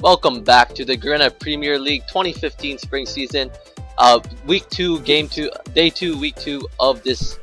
Welcome back to the Garena Premier League 2015 spring season. Week 2, Game 2, Day 2, Week 2 of this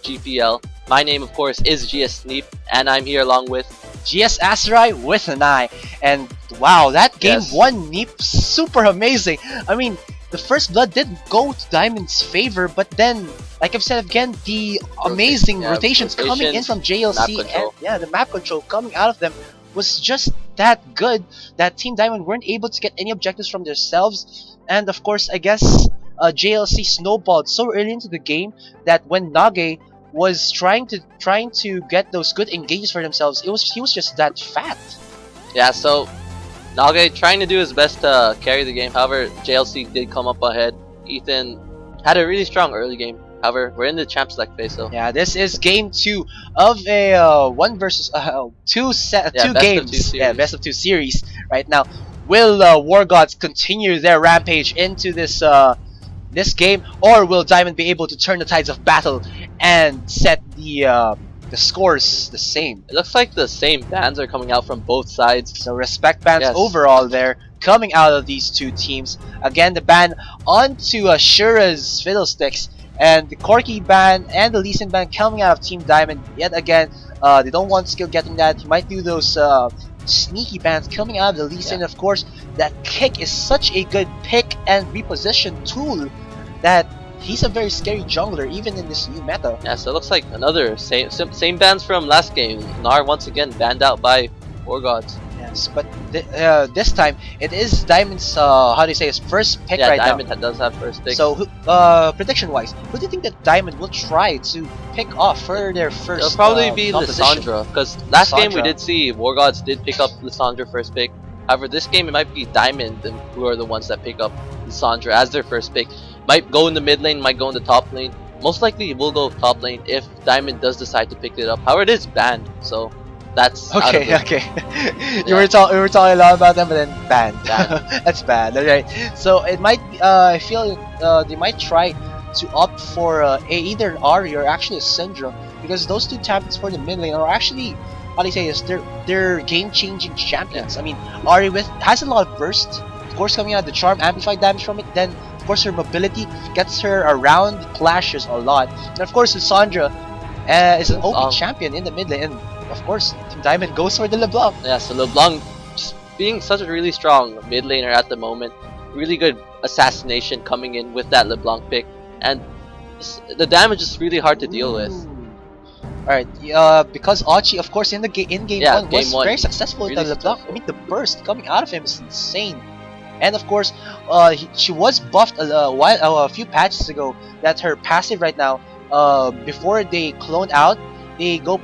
GPL. My name, of course, is GS Sneep, and I'm here along with GS Aserai with an I. And wow, that game one Neep, super amazing. I mean, the first blood did go to Diamond's favor, but then, like I've said again, the amazing rotations coming in from JLC and the map control coming out of them was just that good that Team Diamond weren't able to get any objectives from themselves. And of course, I guess JLC snowballed so early into the game that when Nage was trying to get those good engages for themselves, he was just that fat. Yeah, so Nage trying to do his best to carry the game. However, JLC did come up ahead. Ethan had a really strong early game. However, we're in the champ select phase, so yeah, this is game 2 of a 1 versus 2 games. Best of 2 series right now. Will Wargods continue their rampage into this this game, or will Diamond be able to turn the tides of battle and set the scores the same? It looks like the same bans are coming out from both sides. So respect bans overall there coming out of these two teams. Again, the ban onto Shura's Fiddlesticks, and the Corky ban and the Lee Sin ban coming out of Team Diamond. Yet again, they don't want skill getting that. You might do those sneaky bans coming out of the Lee Sin. Of course, that kick is such a good pick and reposition tool that he's a very scary jungler even in this new meta. Yeah, so it looks like another same bans from last game. Nar once again banned out by Wargods. Yes, but this time it is Diamond's how do you say, his first pick right Diamond now. does have first pick. So prediction wise, who do you think that Diamond will try to pick off for their first? It'll probably be Lissandra, because last game we did see Wargods did pick up Lissandra first pick. However, this game it might be Diamond who are the ones that pick up Lissandra as their first pick. Might go in the mid lane, might go in the top lane. Most likely it will go top lane if Diamond does decide to pick it up. However, it is banned, so that's okay. We were talking a lot about them, but then banned. That's bad. Alright, so it might I feel they might try to opt for either an Ari or actually a Syndra, because those two champions for the mid lane are actually, how do you say this, they're game-changing champions. I mean, Ari has a lot of burst, of course, coming out the charm, amplified damage from it. Then of course her mobility gets her around clashes a lot, and of course Lissandra is an OP champion in the mid lane. And of course, Team Diamond goes for the LeBlanc. Yeah, so LeBlanc just being such a really strong mid laner at the moment. Really good assassination coming in with that LeBlanc pick. And the damage is really hard to deal with. Alright, because Achi, of course, in game 1 was very successful with the LeBlanc. I mean, the burst coming out of him is insane. And of course, she was buffed a few patches ago that her passive right now, before they clone out, they go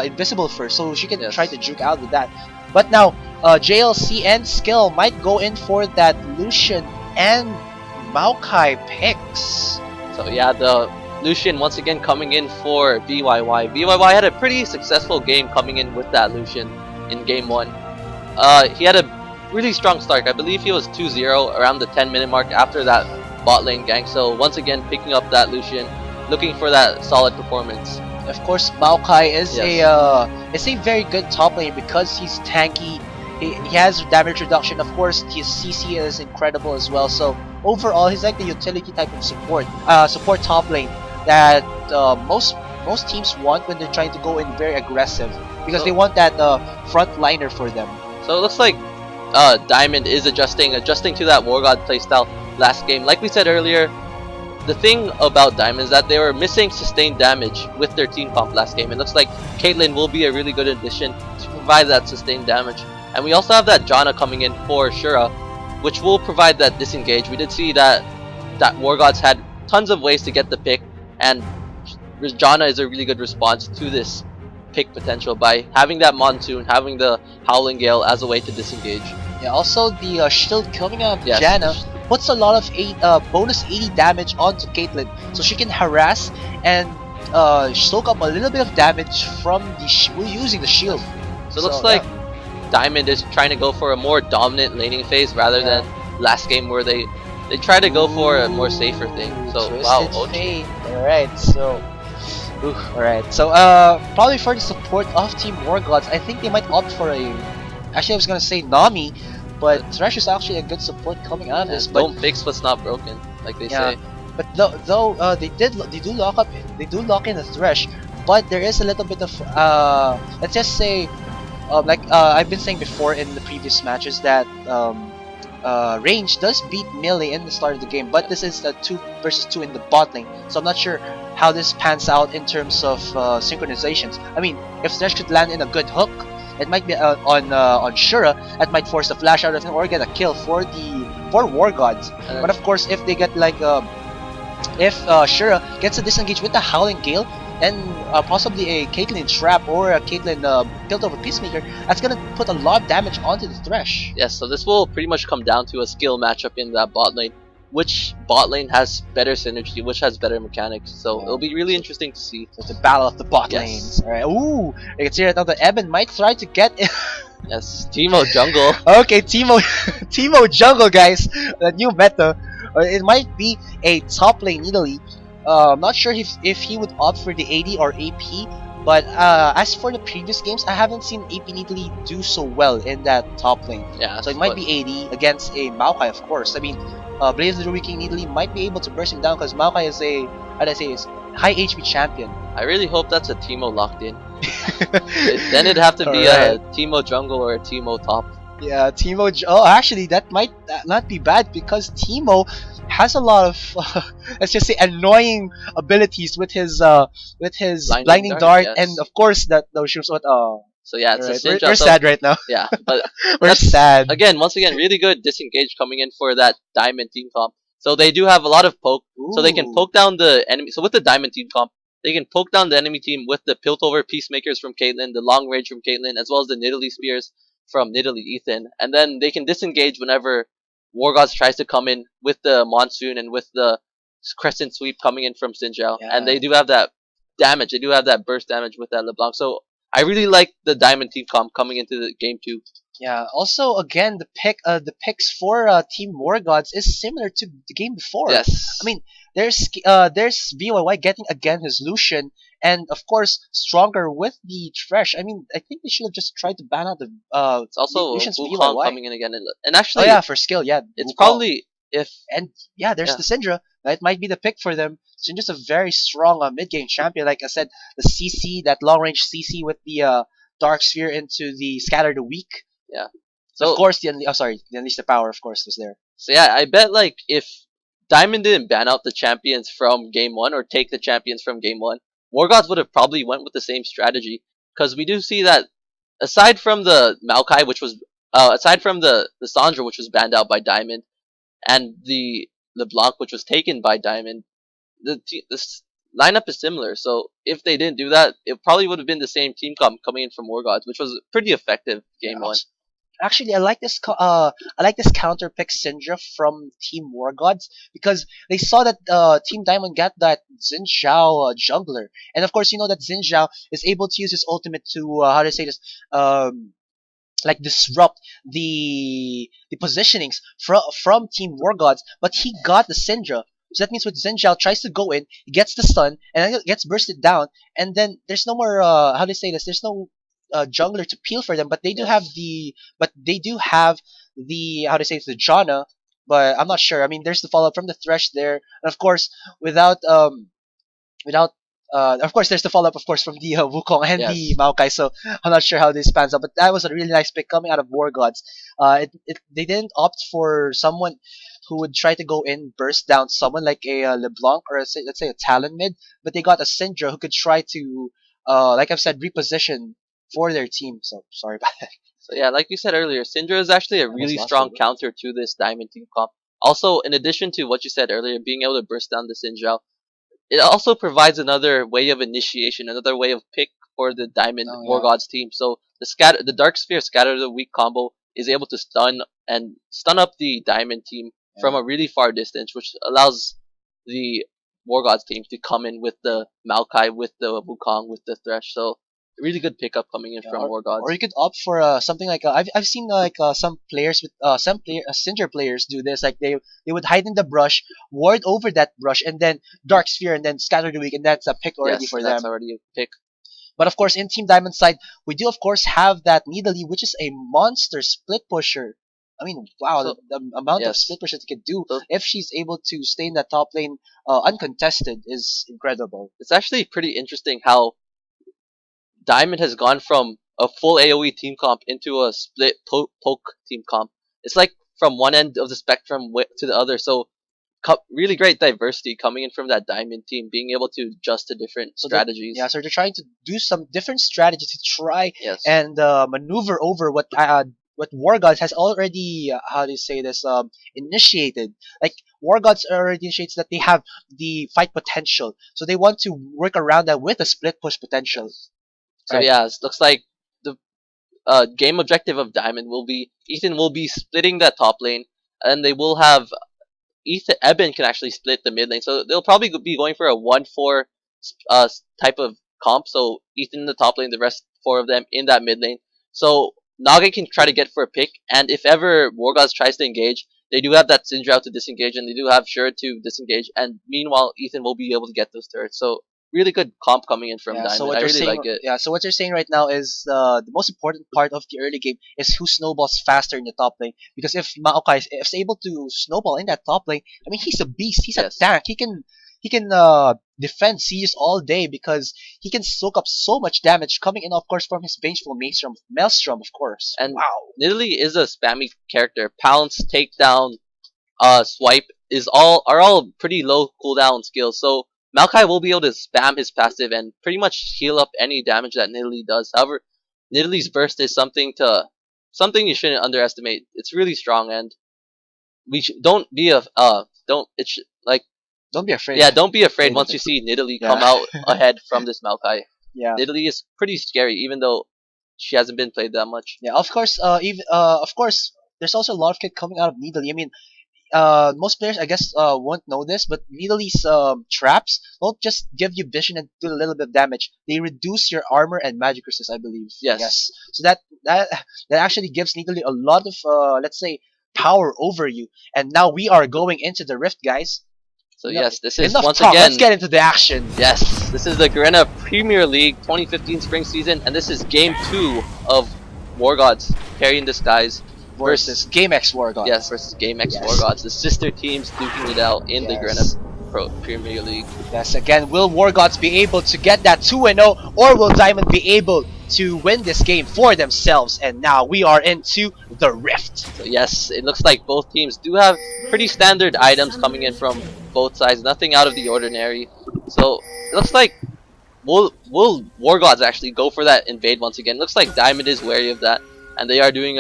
invisible first, so she can try to juke out with that. But now, JLC and Skill might go in for that Lucian and Maokai picks. So yeah, the Lucian once again coming in for VYY. VYY had a pretty successful game coming in with that Lucian in game 1. He had a really strong start. I believe he was 2-0 around the 10-minute mark after that bot lane gank. So once again picking up that Lucian, looking for that solid performance. Of course, Maokai is a very good top lane because he's tanky. He has damage reduction. Of course, his CC is incredible as well. So overall, he's like the utility type of support top lane that most teams want when they're trying to go in very aggressive, because they want that front liner for them. So it looks like Diamond is adjusting to that Wargod playstyle last game. Like we said earlier, the thing about Diamond is that they were missing sustained damage with their team comp last game. It looks like Caitlyn will be a really good addition to provide that sustained damage. And we also have that Janna coming in for Shura, which will provide that disengage. We did see that Wargods had tons of ways to get the pick, and Janna is a really good response to this pick potential by having that Monsoon, having the Howling Gale as a way to disengage. Yeah, also the shield coming out of Janna puts a lot of bonus 80 damage onto Caitlyn, so she can harass and soak up a little bit of damage from using the shield. So it looks like Diamond is trying to go for a more dominant laning phase rather than last game where they try to go for a more safer thing. So wow, Alright, so Alright, so probably for the support of Team Wargods, I think they might opt for a. Actually, I was gonna say Nami, but Thresh is actually a good support coming out of this. But don't fix what's not broken, like they yeah, say. but though they do lock in the Thresh, but there is a little bit of let's just say I've been saying before in the previous matches that range does beat melee in the start of the game, but this is a 2 versus 2 in the bot lane, so I'm not sure how this pans out in terms of synchronizations. I mean, if Thresh could land in a good hook, it might be on Shura, that might force a flash out of him or get a kill for Wargods. But of course, if they get like if Shura gets a disengage with the Howling Gale and possibly a Caitlyn Trap or a Caitlyn Piltover Peacemaker, that's gonna put a lot of damage onto the Thresh. Yes, so this will pretty much come down to a skill matchup in that bot lane. Which bot lane has better synergy, which has better mechanics, so it'll be really interesting to see. So it's a battle of the bot lanes. Alright, ooh, you can see right now that Eben might try to get in. Yes, Teemo jungle. Okay, Teemo jungle, guys. The new meta. It might be a top lane Italy. I'm not sure if he would opt for the AD or AP, but as for the previous games, I haven't seen AP Italy do so well in that top lane. Yeah, so it might be AD against a Maokai, of course. I mean, Blaze of the Ruby King Italy might be able to burst him down because Maokai is a, how do I say, is high HP champion. I really hope that's a Teemo locked in. Then it'd have to be a Teemo jungle or a Teemo top. Yeah, Teemo. Oh, actually, that might not be bad because Teemo has a lot of let's just say annoying abilities with his blinding dart, yes. and of course that those shoots. What? So yeah, it's right. We're sad right now. Yeah, but we're sad. Once again, really good disengage coming in for that Diamond team comp. So they do have a lot of poke, so they can poke down the enemy. So with the Diamond team comp, they can poke down the enemy team with the Piltover Peacemakers from Caitlyn, the long range from Caitlyn, as well as the Nidalee Spears from Nidalee Ethan, and then they can disengage whenever Wargods tries to come in with the Monsoon and with the Crescent Sweep coming in from Sinjao, and they do have that damage. They do have that burst damage with that LeBlanc. So I really like the Diamond team comp coming into the game too. Yeah. Also, again, the picks for Team Wargods is similar to the game before. Yes. I mean, there's BYY getting again his Lucian, and of course stronger with the Thresh. I mean, I think they should have just tried to ban out the it's also Lucian's Wukong coming in again, and actually, oh yeah, for skill, yeah, it's Wukong. probably if and yeah, there's the Syndra. That might be the pick for them. Syndra's a very strong mid game champion. Like I said, the CC, that long range CC with the Dark Sphere into the Scatter the Weak. Yeah. So of course the Unleash the Power, of course, was there. So yeah, I bet like if Diamond didn't ban out the champions from game 1 or take the champions from game 1, Wargods would have probably went with the same strategy, because we do see that aside from the Maokai, which was aside from the Sandra, which was banned out by Diamond, and the LeBlanc, which was taken by Diamond, this lineup is similar. So if they didn't do that, it probably would have been the same team comp coming in from Wargods, which was pretty effective game 1. Actually, I like this counter pick Syndra from Team Wargods because they saw that Team Diamond got that Xin Zhao jungler, and of course you know that Xin Zhao is able to use his ultimate to how to say this like disrupt the positionings from Team Wargods, but he got the Syndra. So that means when Xin Zhao tries to go in, he gets the stun and then gets bursted down, and then there's no more how do you say this? There's no jungler to peel for them, but they do have the how to say it's the Janna, but I'm not sure. I mean, there's the follow up from the Thresh there, and of course without of course there's the follow up of course from the Wukong and the Maokai. So I'm not sure how this pans out, but that was a really nice pick coming out of Wargods. They didn't opt for someone who would try to go in, burst down someone like a LeBlanc or let's say a Talon mid, but they got a Syndra who could try to like I've said, reposition for their team. So sorry about that. So yeah, like you said earlier, Syndra is actually a really strong counter to this Diamond team comp. Also, in addition to what you said earlier, being able to burst down the Xin Zhao, it also provides another way of initiation, another way of pick for the Diamond Wargods team. So the Dark Sphere Scatter the Weak combo is able to stun up the Diamond team from a really far distance, which allows the Wargods team to come in with the Maokai, with the Wukong, with the Thresh. So really good pickup coming in from Wargods. Or you could opt for something like I've seen some players with Cinder players do this. Like they would hide in the brush, ward over that brush, and then Dark Sphere, and then scatter the weak, and that's a pick already for that's them. already a pick. But of course, in Team Diamond side, we do of course have that Nidalee, which is a monster split pusher. I mean, wow, So, the amount of split pushes she can do if she's able to stay in that top lane uncontested is incredible. It's actually pretty interesting how Diamond has gone from a full AoE team comp into a split poke team comp. It's like from one end of the spectrum to the other. So really great diversity coming in from that Diamond team, being able to adjust to different strategies. So they're trying to do some different strategies to try and maneuver over what Wargods has already how do you say this initiated. Like Wargods already initiates that they have the fight potential, so they want to work around that with a split push potential. So yeah, it looks like the game objective of Diamond will be Ethan will be splitting that top lane, and they will have Eben can actually split the mid lane, so they'll probably be going for a 1-4 type of comp. So Ethan in the top lane, the rest 4 of them in that mid lane. So Nage can try to get for a pick, and if ever Wargods tries to engage, they do have that Syndra out to disengage, and they do have Shura to disengage, and meanwhile Ethan will be able to get those turrets. So really good comp coming in from Diamond. So what I you're really saying, like it. Yeah, so what you're saying right now is the most important part of the early game is who snowballs faster in the top lane. Because if Maokai is able to snowball in that top lane, I mean he's a beast. He's a tank. He can defend Sieges all day because he can soak up so much damage coming in, of course, from his vengeful Maelstrom, of course. And wow, Nidalee is a spammy character. Pounce, takedown, swipe are all pretty low cooldown skills. So Maokai will be able to spam his passive and pretty much heal up any damage that Nidalee does. However, Nidalee's burst is something you shouldn't underestimate. It's really strong, and don't be afraid. Yeah, don't be afraid once you see Nidalee come out ahead from this Maokai. Yeah, Nidalee is pretty scary, even though she hasn't been played that much. Yeah, of course. Of course, there's also a lot of kit coming out of Nidalee. I mean, most players, I guess, won't know this, but Nidalee's traps don't just give you vision and do a little bit of damage. They reduce your armor and magic resist, I believe. Yes. So that actually gives Nidalee a lot of, let's say, power over you. And now we are going into the Rift, guys. So yes, this is enough once talk. again. Let's get into the action. Yes, this is the Garena Premier League 2015 spring season, and this is Game 2 of Wargods Carry in Disguise versus GameX Wargods. Yes, versus GameX Wargods, the sister teams duking it out in the Garena Premier League. Yes, again, will Wargods be able to get that 2-0, or will Diamond be able to win this game for themselves? And now we are into the Rift. So yes, it looks like both teams do have pretty standard items coming in from both sides, nothing out of the ordinary. So it looks like will Wargods actually go for that invade once again? Looks like Diamond is wary of that, and they are doing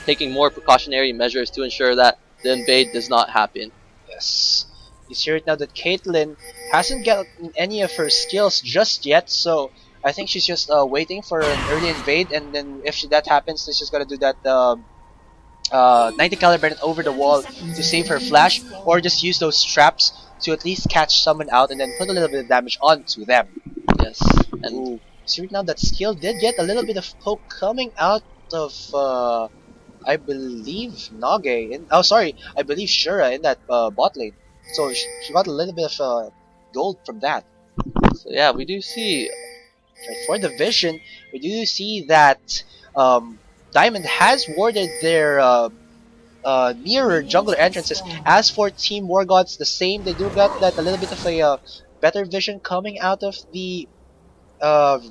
taking more precautionary measures to ensure that the invade does not happen. Yes. You see right now that Caitlyn hasn't gotten any of her skills just yet, so I think she's just waiting for an early invade, and then if that happens, she's just gonna do that 90 caliber over the wall to save her flash, or just use those traps to at least catch someone out and then put a little bit of damage onto them. Yes, and see right now that skill did get a little bit of poke coming out of I believe Nage. I believe Shura in that bot lane. So she got a little bit of gold from that. So yeah, we do see for the vision, we do see that Diamond has warded their nearer jungler entrances. As for Team Wargods, the same. They do got that a little bit of a better vision coming out of the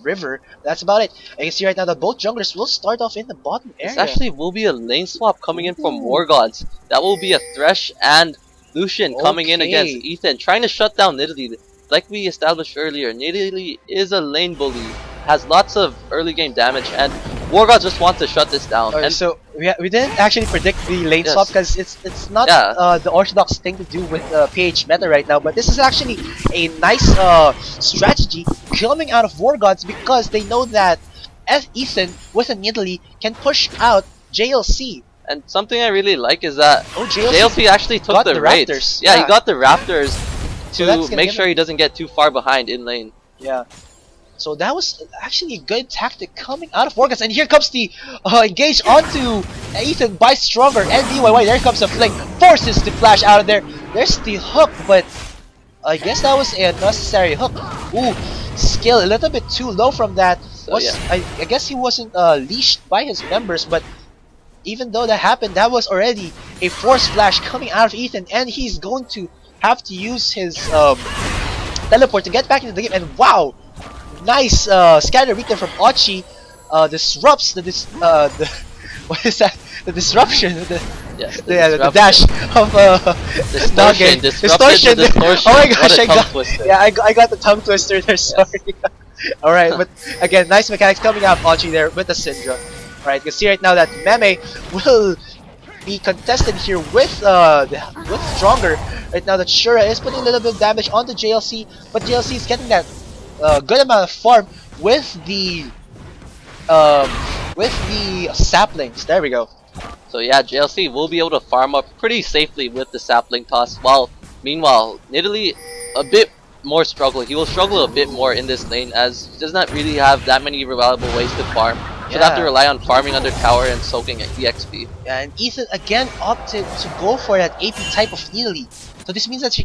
river. That's about it. I can see right now that both junglers will start off in the bottom area. This actually will be a lane swap coming in from Wargods. That will be a Thresh and Lucian coming in against Ethan, trying to shut down Nidalee. Like we established earlier, Nidalee is a lane bully, has lots of early game damage, and Wargods just wants to shut this down. And so we didn't actually predict the lane swap because it's not the orthodox thing to do with PH meta right now, but this is actually a nice strategy coming out of Wargods because they know that Ethan with a Nidalee can push out JLC. And something I really like is that JLC actually took the raids. Raptors. He got the Raptors to make sure he doesn't get too far behind in lane. Yeah. So that was actually a good tactic coming out of Wargods. And here comes the engage onto Ethan by Stronger and DYY. There comes a fling. Forces the flash out of there. There's the hook, but I guess that was a necessary hook. Ooh, skill a little bit too low from that. So, yeah. I guess he wasn't leashed by his members, but even though that happened, that was already a force flash coming out of Ethan, and he's going to have to use his teleport to get back into the game. And wow, nice scatter beat there from Ochi. Disrupts the what is that? The disruption. The dash of distortion. Distortion. Oh my gosh, I got the tongue twister there. Sorry. All right, but again, nice mechanics coming out of Ochi there with the Syndra. All right, you can see right now that Meme will be contested here with Stronger. Right now that Shura is putting a little bit of damage onto JLC, but JLC is getting that good amount of farm with the saplings. There we go. So yeah, JLC will be able to farm up pretty safely with the sapling toss. While meanwhile, Nidalee a bit more struggle. He will struggle a bit more in this lane as he does not really have that many reliable ways to farm. Should have to rely on farming under tower and soaking at EXP. Yeah, and Ethan again opted to go for that AP type of Nidalee. So this means that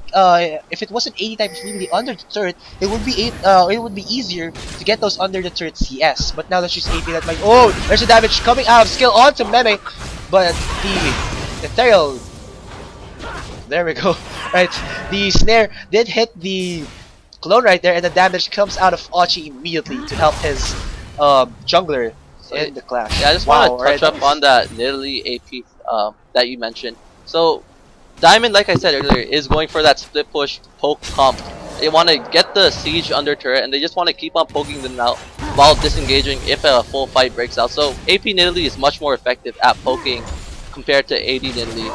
if it was an 80 type of Nidalee under the turret, it would be easier to get those under the turret CS. But now that she's AP, that might there's a damage coming out of skill onto Meme, but the ethereal. There we go. Right, the snare did hit the clone right there, and the damage comes out of Ochi immediately to help his jungler in the clash. Yeah, I just want to touch up on that Nidalee AP that you mentioned. So Diamond, like I said earlier, is going for that split push poke comp. They want to get the siege under turret, and they just want to keep on poking them out while disengaging if a full fight breaks out. So AP Nidalee is much more effective at poking compared to AD Nidalee.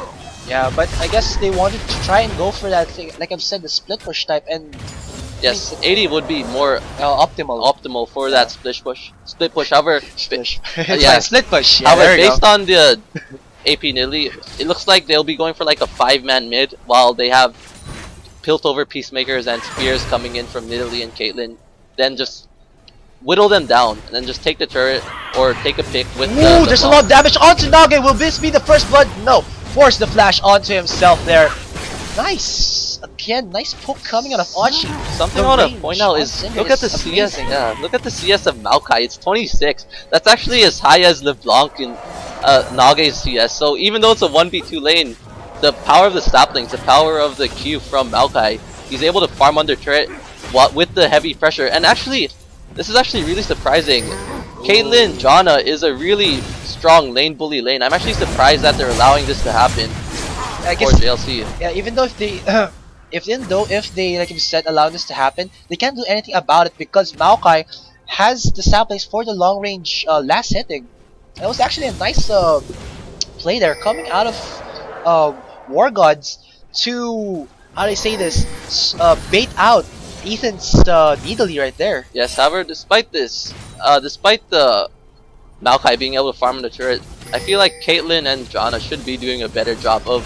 Yeah, but I guess they wanted to try and go for that thing, like I've said, the split push type, and yes, AD would be more optimal for that split push. However, split push. Yeah, however, based on the AP Nidalee, it looks like they'll be going for like a 5-man mid while they have Piltover Peacemakers and Spears coming in from Nidalee and Caitlyn. Then just whittle them down and then just take the turret or take a pick with the there's a lot of damage onto Nage. Will this be the first blood? No. Force the flash onto himself there. Nice. Again, nice poke coming out of Ochi. Something I want to point out is look at the CS. Yeah, look at the CS of Maokai. It's 26. That's actually as high as LeBlanc in Nage's CS. So even though it's a 1v2 lane, the power of the saplings, the power of the Q from Maokai, he's able to farm under turret with the heavy pressure. And actually, this is actually really surprising. Caitlyn Janna is a really strong lane bully lane. I'm actually surprised that they're allowing this to happen for JLC. Yeah, even though if they like you said allow this to happen, they can't do anything about it because Maokai has the saplings for the long range last hitting. That was actually a nice play there coming out of Wargods to how do I say this bait out Ethan's Nidalee right there. Yes, however, despite this, despite the Maokai being able to farm the turret, I feel like Caitlyn and Janna should be doing a better job of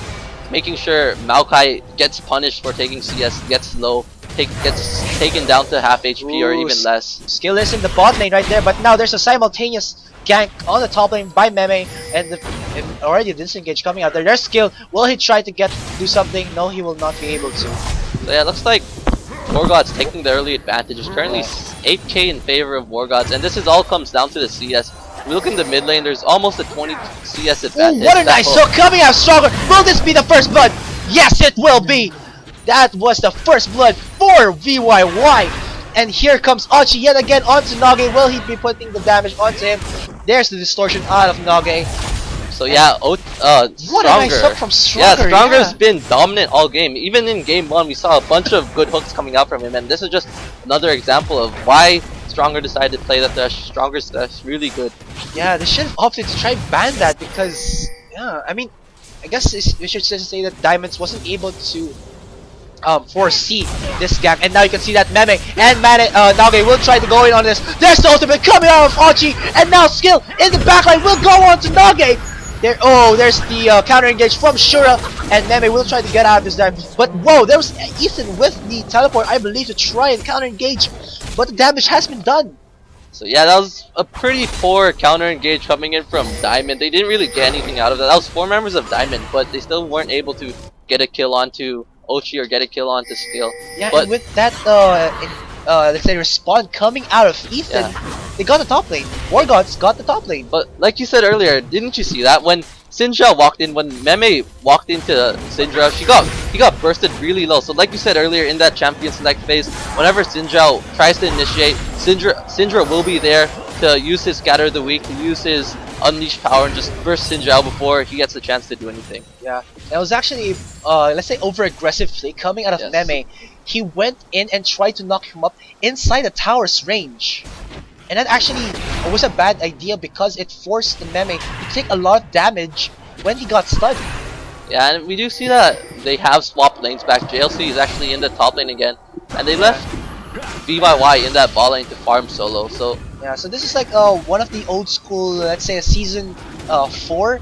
making sure Maokai gets punished for taking CS, gets low, gets taken down to half HP or even less. Skill is in the bot lane right there, but now there's a simultaneous gank on the top lane by Meme, and already disengage coming out there. There's skill. Will he try to do something? No, he will not be able to. So yeah, it looks like Wargods taking the early advantage. Is currently 8k in favor of Wargods, and this all comes down to the CS. We look in the mid lane, there's almost a 20 CS advantage. Ooh, what a nice hook coming out Stronger! Will this be the first blood? Yes, it will be! That was the first blood for VYY! And here comes Ochi yet again onto Nage. Will he be putting the damage onto him? There's the distortion out of Nage. So yeah, what a nice hook from Stronger. Yeah, Stronger's been dominant all game. Even in game 1, we saw a bunch of good hooks coming out from him, and this is just another example of why Stronger decided to play that dash. Stronger's dash really good. Yeah, they should have opted to try ban that because, yeah, I mean, I guess we should just say that Diamonds wasn't able to foresee this gank, and now you can see that Meme and Nage will try to go in on this. There's the ultimate coming out of Ochi, and now skill in the backline will go on to Nage. There's the counter engage from Shura, and Meme will try to get out of this time. But whoa, there was Ethan with the teleport, I believe, to try and counter engage but the damage has been done. So yeah, that was a pretty poor counter engage coming in from Diamond. They didn't really get anything out of that. That was 4 members of Diamond, but they still weren't able to get a kill onto Ochi or get a kill onto Skill. Yeah, but and with that, let's say respawn coming out of Ethan, they got the top lane. Wargods got the top lane. But like you said earlier, didn't you see that when Syndra walked in, when Meme walked into Syndra, he got bursted really low. So like you said earlier in that champion select phase, whenever Syndra tries to initiate, Syndra will be there to use his Scatter the Weak, to use his Unleash power and just burst Syndra out before he gets the chance to do anything. Yeah, that was actually, let's say, over-aggressive play coming out of Meme. He went in and tried to knock him up inside the tower's range. And that actually was a bad idea because it forced the Meme to take a lot of damage when he got stunned. Yeah, and we do see that they have swapped lanes back. JLC is actually in the top lane again, and they left VYY in that bot lane to farm solo. So yeah, so this is like one of the old school, let's say, season 4,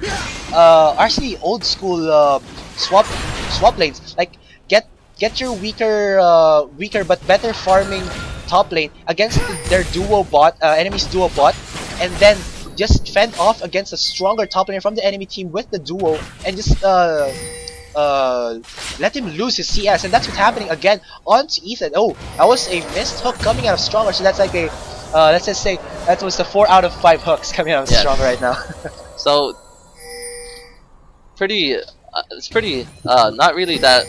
actually old school swap lanes. Like get your weaker but better farming top lane against their duo bot, enemy's duo bot, and then just fend off against a stronger top laner from the enemy team with the duo, and just let him lose his CS. And that's what's happening again onto Ethan. Oh, that was a missed hook coming out of Stronger, so that's like a let's just say that was the 4 out of 5 hooks coming out of Stronger right now. So pretty it's pretty not really that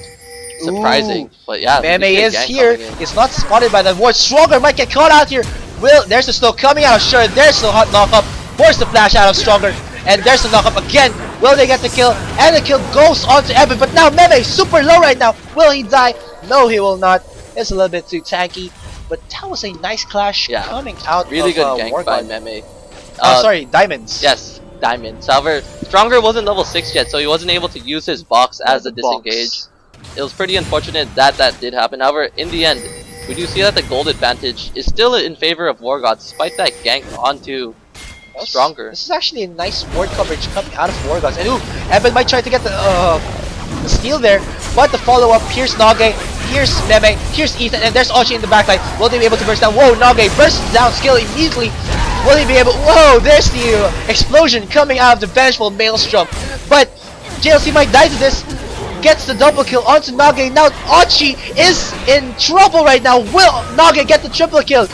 surprising. Ooh. But yeah, Meme is here. It's not spotted by the ward. Stronger might get caught out here. There's the slow coming out of Sure. There's the hot knock up. Force the flash out of Stronger. And there's the knock up again. Will they get the kill? And the kill goes on to Evan. But now Meme super low right now. Will he die? No, he will not. It's a little bit too tanky. But that was a nice clash coming out really of good gank Wargod. by Meme. Sorry, Diamonds. Yes, Diamonds. However, Stronger wasn't level 6 yet, so he wasn't able to use his box as a disengage. It was pretty unfortunate that that did happen. However, in the end, we do see that the gold advantage is still in favor of Wargods, despite that gank onto Stronger. This is actually a nice ward coverage coming out of Wargods. And ooh, Evan might try to get the steal there, but the follow-up, here's Nage, here's Meme, here's Ethan, and there's Ochi in the backline. Will they be able to burst down? Whoa, Nage bursts down skill immediately. Will he be able? Whoa, there's the explosion coming out of the vengeful Maelstrom. But JLC might die to this. Gets the double kill onto Nage. Now Ochi is in trouble right now. Will Nage get the triple kill?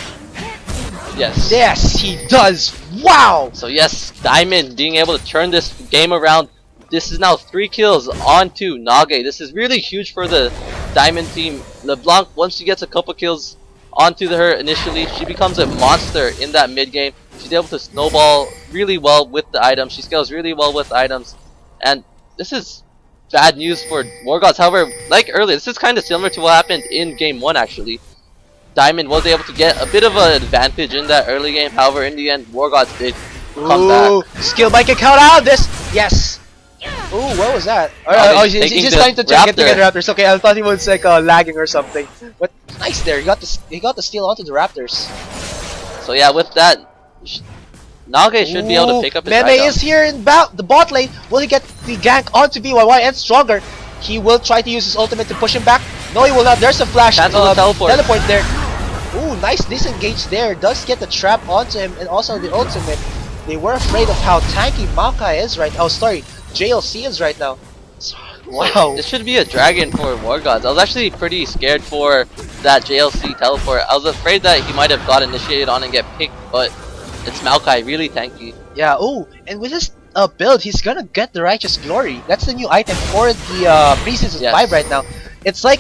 Yes. Yes, he does. Wow. So yes, Diamond being able to turn this game around. This is now 3 kills onto Nage. This is really huge for the Diamond team. LeBlanc, once she gets a couple kills onto her initially, she becomes a monster in that mid game. She's able to snowball really well with the items. She scales really well with items. And this is bad news for Wargods. However, like earlier, this is kind of similar to what happened in game 1 actually. Diamond was able to get a bit of an advantage in that early game. However, in the end, Wargods did come back. Skill might get caught out of this. Yes. Ooh, what was that? He's just trying to get the Raptors. Okay, I thought he was like lagging or something. But nice there. He got the steal onto the Raptors. So yeah, with that, Nage should be able to pick up his Meme is here in the bot lane. Will he get the gank onto VYY and Stronger? He will try to use his ultimate to push him back. No, he will not. There's a flash. Teleport there. Ooh, nice disengage there. Does get the trap onto him and also the ultimate. They were afraid of how tanky Maokai is right now. Oh, sorry. JLC is right now. Wow. This should be a dragon for Wargods. I was actually pretty scared for that JLC teleport. I was afraid that he might have got initiated on and get picked, but it's Maokai, really tanky. Yeah, ooh, and with his build, he's gonna get the Righteous Glory. That's the new item for the Priestess 5 right now. It's like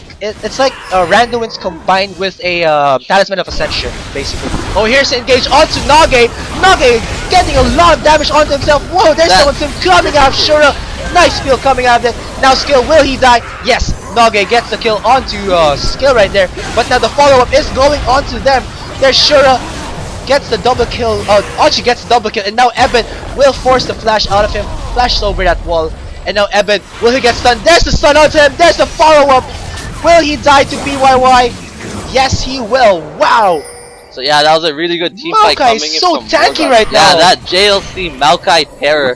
Randuin's combined with a Talisman of Ascension, basically. Oh, here's the engage onto Nage. Nage getting a lot of damage onto himself. Whoa, there's someone coming out of Shura. Nice skill coming out of it. Now Skill, will he die? Yes, Nage gets the kill onto Skill right there. But now the follow-up is going onto them. There's Shura. Gets the double kill. Ochi gets the double kill. And now Eben will force the flash out of him. Flashes over that wall. And now Eben, will he get stunned? There's the stun onto him. There's the follow-up. Will he die to BYY? Yes, he will. Wow. So yeah, that was a really good team fight coming in from Maokai is so tanky Wargods. right now. Yeah, that JLC Maokai pair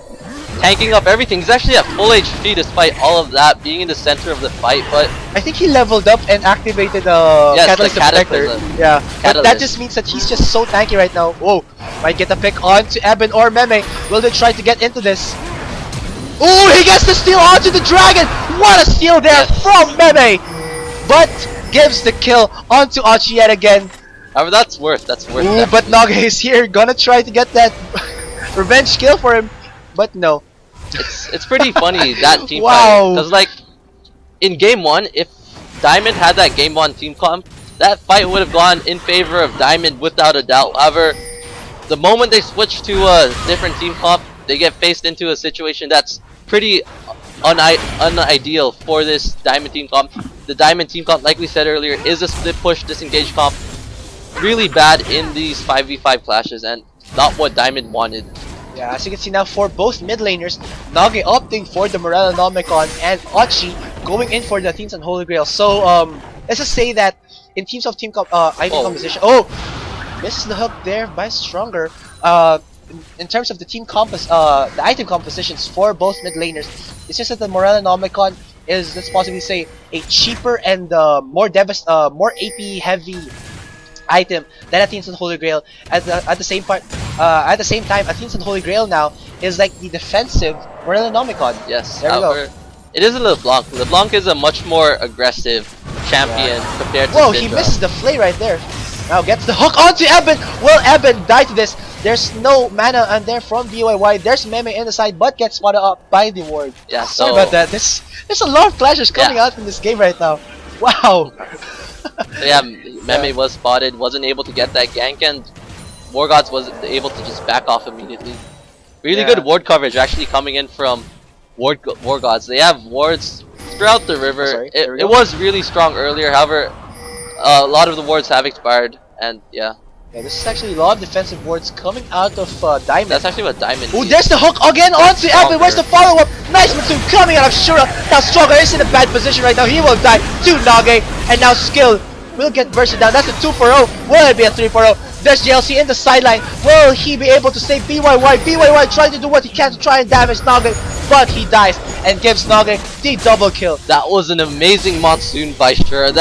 tanking up everything. He's actually at full HP despite all of that, being in the center of the fight, but I think he leveled up and activated yes, Catalyst the Protector. Yeah, but that Catalyst. just means that he's just so tanky right now. Whoa, might get a pick onto Eben or Meme. Will they try to get into this? Oh, he gets the steal onto the Dragon! What a steal there from Meme! But gives the kill onto Achi yet again. However, that's worth. Ooh, but Nage is here, gonna try to get that revenge kill for him, but no. It's pretty funny that team Wow. fight, because like in game 1, if Diamond had that game 1 team comp, that fight would have gone in favor of Diamond without a doubt. However, the moment they switch to a different team comp, they get faced into a situation that's pretty unideal for this Diamond team comp. The Diamond team comp, like we said earlier, is a split push disengage comp. Really bad in these 5v5 clashes and not what Diamond wanted. Yeah, as you can see now for both mid laners, Nage opting for the Morellonomicon and Achi going in for the Teams and Holy Grail. So let's just say that in teams of team item composition, misses the hook there by Stronger. In terms of the team the item compositions for both mid laners, it's just that the Morellonomicon is, let's possibly say, a cheaper and more AP heavy item than Athene's and Holy Grail. At the same time, Athene's and Holy Grail now is like the defensive Morellonomicon. Yes, there we go. It is a LeBlanc. LeBlanc is a much more aggressive champion compared to Whoa, Syndra. he misses the flay right there. Now gets the hook onto Eben. Will Eben die to this? There's no mana and there from BYY. There's Meme in the side, but gets spotted up by the ward. Yeah, Sorry about that. There's a lot of clashes coming out in this game right now. Wow. So yeah, Meme was spotted, wasn't able to get that gank, and Wargods was able to just back off immediately. Really good ward coverage actually coming in from Wargods. They have wards throughout the river. It was really strong earlier, however, a lot of the wards have expired, and yeah. Yeah, this is actually a lot of defensive wards coming out of Diamond. That's actually what Diamond Oh, there's the hook again onto Eben. Where's the follow-up? Nice Matsu coming out of Shura. Now Stronger is in a bad position right now. He will die to Nage. And now Skill will get bursted down. That's a 2 for 0. Will it be a 3 for 0? There's JLC in the sideline. Will he be able to save BYY? BYY trying to do what he can to try and damage Nage, but he dies and gives Nage the double kill. That was an amazing monsoon by Shura.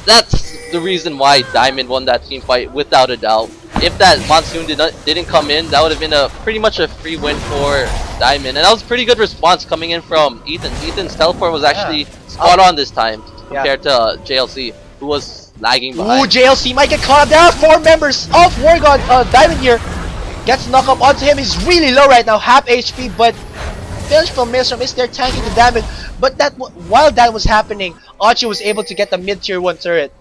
That's the reason why Diamond won that team fight without a doubt. If that monsoon didn't come in, that would have been pretty much a free win for Diamond, and that was a pretty good response coming in from Ethan. Ethan's teleport was actually spot on this time compared to JLC, who was lagging behind. Ooh, JLC might get caught up. There are 4 members of Wargod. Diamond here gets knocked up onto him. He's really low right now, half HP, but Village from Maelstrom is there tanking the damage. But while that was happening, Achi was able to get the mid-tier 1 turret.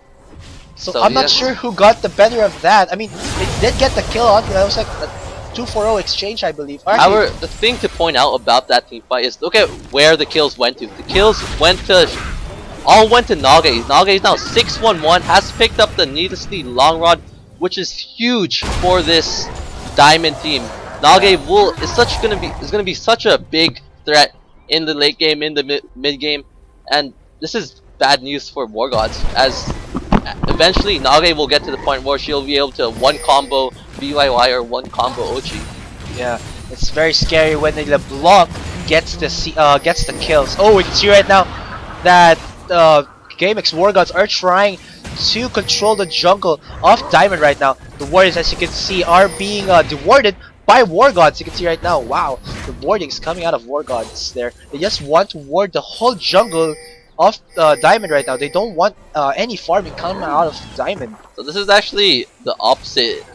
So I'm not sure who got the better of that. I mean, they did get the kill on. That was like a 2 for 0 exchange, I believe. However, the thing to point out about that team fight is look at where the kills went to. The kills all went to Nage. Nage is now 6-1-1, has picked up the needlessly long rod, which is huge for this Diamond team. Nage is gonna be such a big threat in the late game, in the mid game, and this is bad news for Wargods, as eventually Nage will get to the point where she'll be able to 1 combo BYY or 1 combo Ochi. Yeah, it's very scary when the LeBlanc gets the kills. Oh, we can see right now that GameX Wargods are trying to control the jungle of Diamond right now. The warriors, as you can see, are being dewarded by Wargods. You can see right now, wow, the warding is coming out of Wargods there. They just want to ward the whole jungle of Diamond right now. They don't want any farming coming out of Diamond. So this is actually the opposite.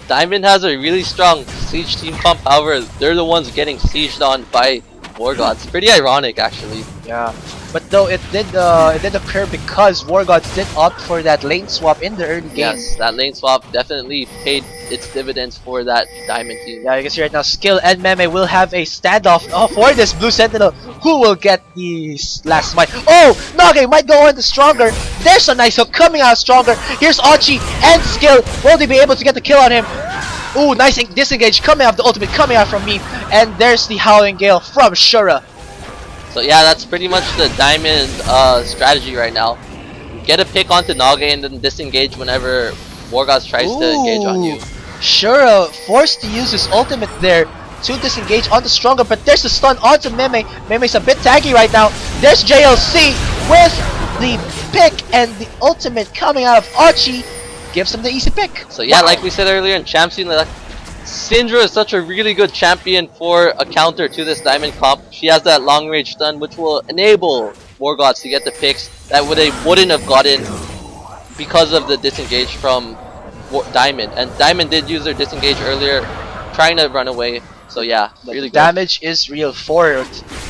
Diamond has a really strong siege team comp, however, they're the ones getting sieged on by Wargods. Pretty ironic, actually. Yeah, but though it did occur because Wargods did opt for that lane swap in the early game. Yes, that lane swap definitely paid its dividends for that Diamond team. Yeah, you can see right now, Skill and Meme will have a standoff for this Blue Sentinel. Who will get the last smite? Oh, Nage might go on to Stronger. There's a nice hook coming out of Stronger. Here's Achi and Skill. Will they be able to get the kill on him? Ooh, nice disengage coming out, the ultimate coming out from me. And there's the Howling Gale from Shura. So yeah, that's pretty much the Diamond strategy right now. Get a pick onto Nage and then disengage whenever Wargods tries to engage on you. Shura forced to use his ultimate there to disengage onto Stronger, but there's a stun onto Meme. Meme's a bit tanky right now. There's JLC with the pick, and the ultimate coming out of Archie gives him the easy pick. So yeah, like we said earlier in Champ Scene, Syndra is such a really good champion for a counter to this Diamond comp. She has that long range stun which will enable Wargods to get the picks that they wouldn't have gotten because of the disengage from Diamond. And Diamond did use their disengage earlier, trying to run away. So yeah, really good. Damage is real for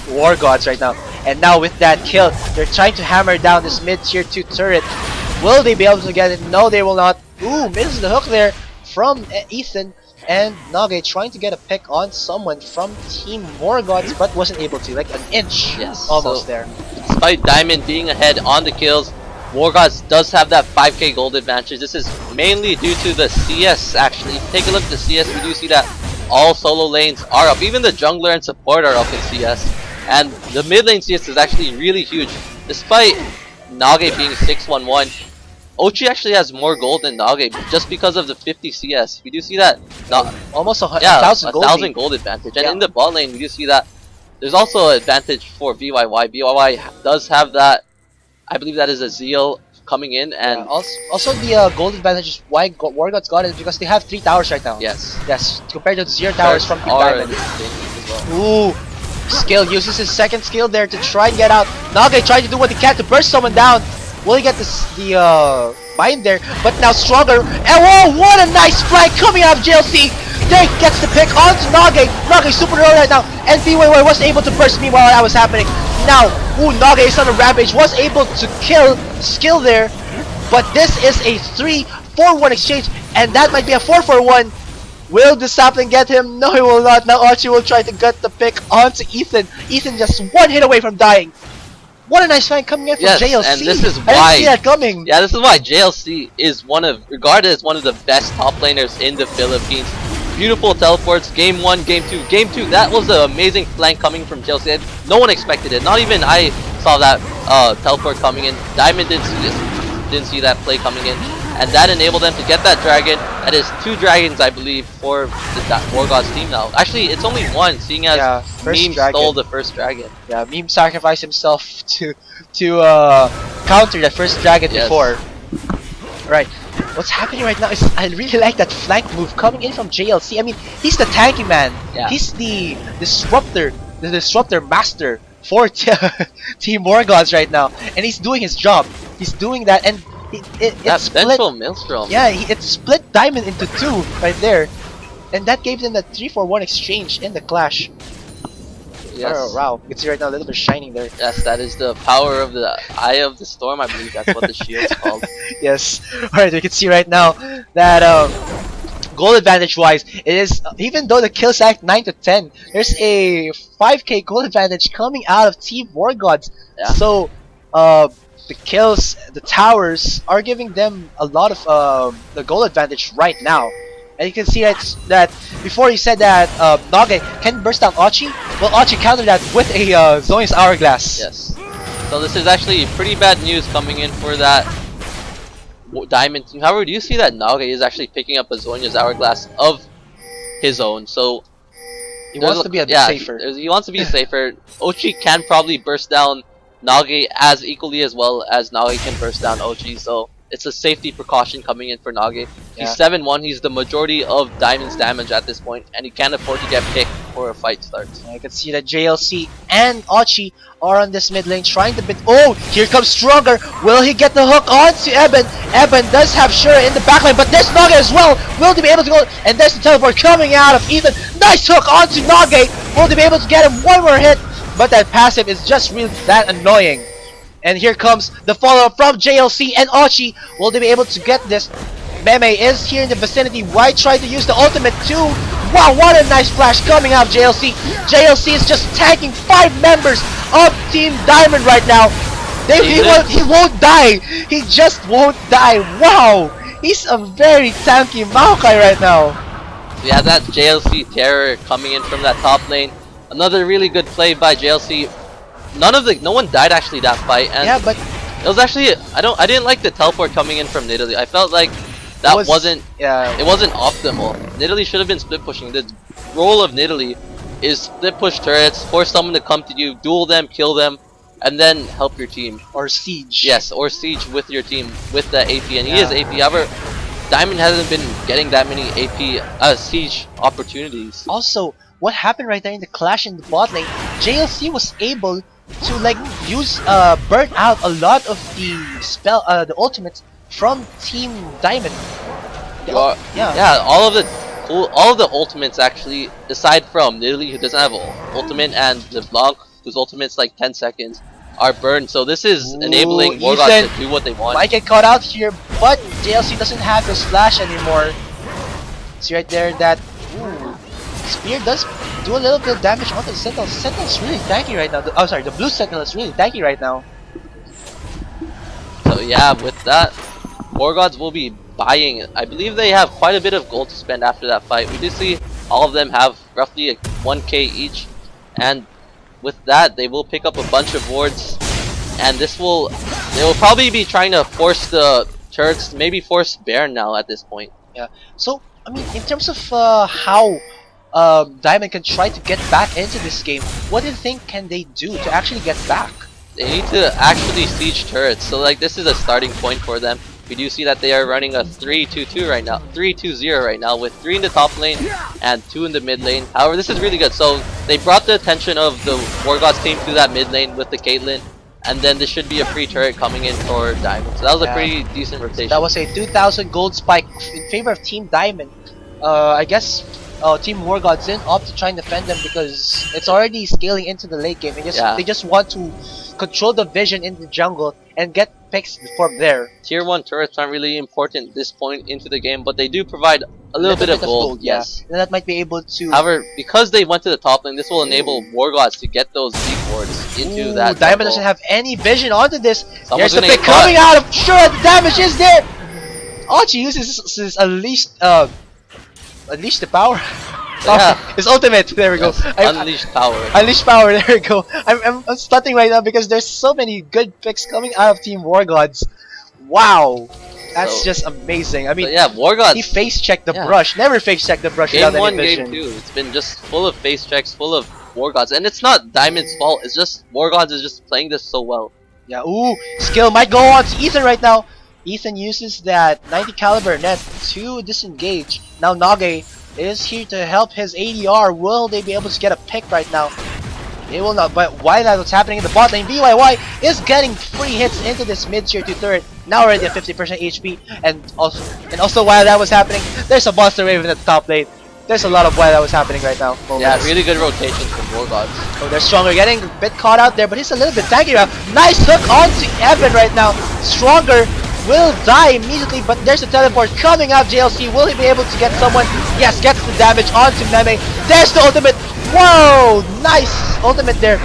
Wargods right now. And now with that kill, they're trying to hammer down this mid tier 2 turret. Will they be able to get it? No, they will not. Ooh, misses the hook there from Ethan. And Nage trying to get a pick on someone from Team Wargods, but wasn't able to, like an inch. Yes, almost so there. Despite Diamond being ahead on the kills, Wargods does have that 5k gold advantage. This is mainly due to the CS actually. Take a look at the CS, we do see that all solo lanes are up. Even the jungler and support are up in CS. And the mid lane CS is actually really huge. Despite Nage being 611, Ochi actually has more gold than Nage just because of the 50 CS. We do see that almost a yeah, 1,000 gold advantage. And in the bot lane, we do see that there's also an advantage for VYY. VYY does have that, I believe that is a Zeal coming in. And also the gold advantage is why Wargods got it because they have 3 towers right now. Yes, compared to the 0 towers from Team Diamond. Ooh, skill uses his second skill there to try and get out. Nage trying to do what he can to burst someone down. Will he get the bind there? But now Stronger. And whoa, what a nice flank coming out of JLC. They gets the pick onto Nage. Nage super low right now. And BYY was able to burst me while that was happening. Now, ooh, Nage is on a rampage. Was able to kill skill there. But this is a 3-4-1 exchange. And that might be a 4-4-1. Will the sapling get him? No, he will not. Now Archie will try to get the pick onto Ethan. Ethan just one hit away from dying. What a nice fight coming in from JLC. And this is why I didn't see that coming. Yeah, this is why JLC is regarded as one of the best top laners in the Philippines. Beautiful teleports, game 1, game 2. Game 2, that was an amazing flank coming from JLC. No one expected it. Not even I saw that teleport coming in. Diamond didn't see this. Didn't see that play coming in. And that enabled them to get that dragon. That is 2 dragons, I believe, for the Wargods team now. Actually, it's only 1, seeing as Meme stole the first dragon. Yeah, Meme sacrificed himself to counter that first dragon before. Right. What's happening right now is I really like that flank move coming in from JLC. I mean, he's the tanky man. Yeah. He's the disruptor master for Team Wargods right now, and he's doing his job. He's doing that, and it split. Maelstrom. Yeah, it split Diamond into 2 right there, and that gave them that 3-4-1 exchange in the clash. Yes. Oh, wow, you can see right now a little bit shining there. Yes, that is the power of the Eye of the Storm. I believe that's what the shield's called. Yes. All right, we can see right now that goal advantage wise, it is even though the kills act 9 to 10, there's a 5k goal advantage coming out of Team Wargods. Yeah. So the kills, the towers are giving them a lot of the goal advantage right now. And you can see that before you said that Nage can burst down Archie. Well, Archie countered that with a Zonius Hourglass. Yes. So this is actually pretty bad news coming in for that Diamond team. However, do you see that Nage is actually picking up a Zonius Hourglass of his own? So he wants to be a bit safer. He wants to be safer. Ochi can probably burst down Nage as equally as well as Nage can burst down Ochi. So it's a safety precaution coming in for Nage. He's 7-1. He's the majority of Diamond's damage at this point, and he can't afford to get picked before a fight starts. I can see that JLC and Archie are on this mid lane trying to bit. Oh, here comes Stronger. Will he get the hook onto Eben? Eben does have Shura in the backline, but there's Nage as well. Will they be able to go? And there's the teleport coming out of Ethan. Nice hook onto Nage. Will they be able to get him one more hit? But that passive is just really that annoying. And here comes the follow-up from JLC and Archie. Will they be able to get this? Meme is here in the vicinity. Why try to use the ultimate too? Wow, what a nice flash coming out of JLC. JLC is just tanking 5 members of Team Diamond right now. He won't die. He just won't die. Wow, he's a very tanky Maokai right now. Yeah, that JLC terror coming in from that top lane. Another really good play by JLC. No one died actually that fight, and yeah, but it was actually I didn't like the teleport coming in from Nidalee. I felt like that wasn't Yeah. it wasn't optimal. Nidalee should have been split pushing. The role of Nidalee is split push turrets, force someone to come to you, duel them, kill them, and then help your team. Or siege. Yes, or siege with your team with the AP, and he Yeah. is AP. However, Diamond hasn't been getting that many AP siege opportunities. Also, what happened right there in the clash in the bot lane? JLC was able to like use burn out a lot of the the ultimates from Team Diamond. Yeah, all of the ultimates actually, aside from Nidalee, who doesn't have an ultimate, and LeBlanc, whose ultimate's like 10 seconds, are burned. So this is enabling Wargods to do what they want. Might get caught out here, but JLC doesn't have the splash anymore. See right there that Spear does do a little bit of damage onto the Sentinel. Sentinel's really tanky right now. Oh, sorry, the blue Sentinel is really tanky right now. So yeah, with that, Wargods will be buying. I believe they have quite a bit of gold to spend after that fight. We do see all of them have roughly 1k each, and with that, they will pick up a bunch of wards, and they will probably be trying to force the turrets, maybe force Baron now at this point. Yeah. So I mean, in terms of how Diamond can try to get back into this game, what do you think can they do to actually get back? They need to actually siege turrets. So like this is a starting point for them. We do see that they are running a 3-2-2 right now, 3-2-0 right now, with 3 in the top lane and 2 in the mid lane. However, this is really good. So they brought the attention of the Wargods team to that mid lane with the Caitlyn, and then this should be a free turret coming in for Diamond. So that was a pretty decent rotation. That was a 2,000 gold spike in favor of Team Diamond. I guess Team Wargods didn't opt to try and defend them because it's already scaling into the late game. They just want to control the vision in the jungle and get picks from there. Tier 1 turrets aren't really important at this point into the game, but they do provide a little bit of gold. Yes. And that might be able to... However, because they went to the top lane, this will enable Wargods to get those deep wards into that Diamond jungle. doesn't have any vision onto this. Someone's There's the gonna pick get caught. coming out of... Sure, the damage is there! Archie uses his unleashed the power. Yeah. His ultimate. There we go. Unleashed power. Unleashed power. There we go. I'm stunting right now because there's so many good picks coming out of Team Wargods. Wow, that's just amazing. I mean, yeah, Wargods. He face checked the brush. Never face checked the brush Game without 1, any vision. Game 2. It's been just full of face checks, full of Wargods, and it's not Diamond's fault. It's just Wargods is just playing this so well. Yeah. Ooh, skill might go on to Ethan right now. Ethan uses that 90 caliber net to disengage. Now Nage is here to help his ADR. Will they be able to get a pick right now? They will not, but while that was happening in the bot lane, BYY is getting free hits into this mid-tier 2 turret. Now already at 50% HP, and also while that was happening, there's a monster raven at the top lane. There's a lot of while that was happening right now. Yeah, really good rotations from Wargods. Oh, they're stronger, getting a bit caught out there, but he's a little bit tanky now. Nice hook onto Evan right now. Stronger will die immediately, but there's a teleport coming out. JLC, will he be able to get someone? Yes, gets the damage onto Meme. There's the ultimate. Whoa, nice ultimate there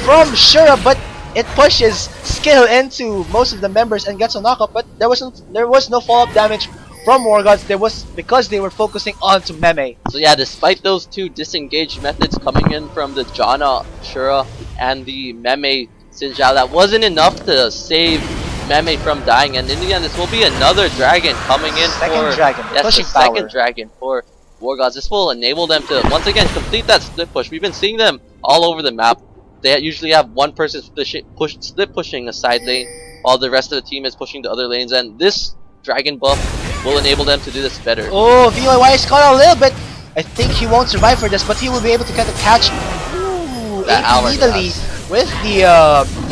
from Shura, but it pushes skill into most of the members and gets a knockup. But there was no follow-up damage from Wargods. There was because they were focusing onto Meme. So yeah, despite those two disengaged methods coming in from the Janna, Shura, and the Meme Sinjao, that wasn't enough to save Meme from dying, and in the end this will be another dragon coming in second dragon for Wargods. This will enable them to once again complete that split push. We've been seeing them all over the map. They usually have one person split pushing a side lane while the rest of the team is pushing the other lanes, and this dragon buff will enable them to do this better. Oh, VYY is caught out a little bit. I think he won't survive for this, but he will be able to get the catch. Ooh, immediately with the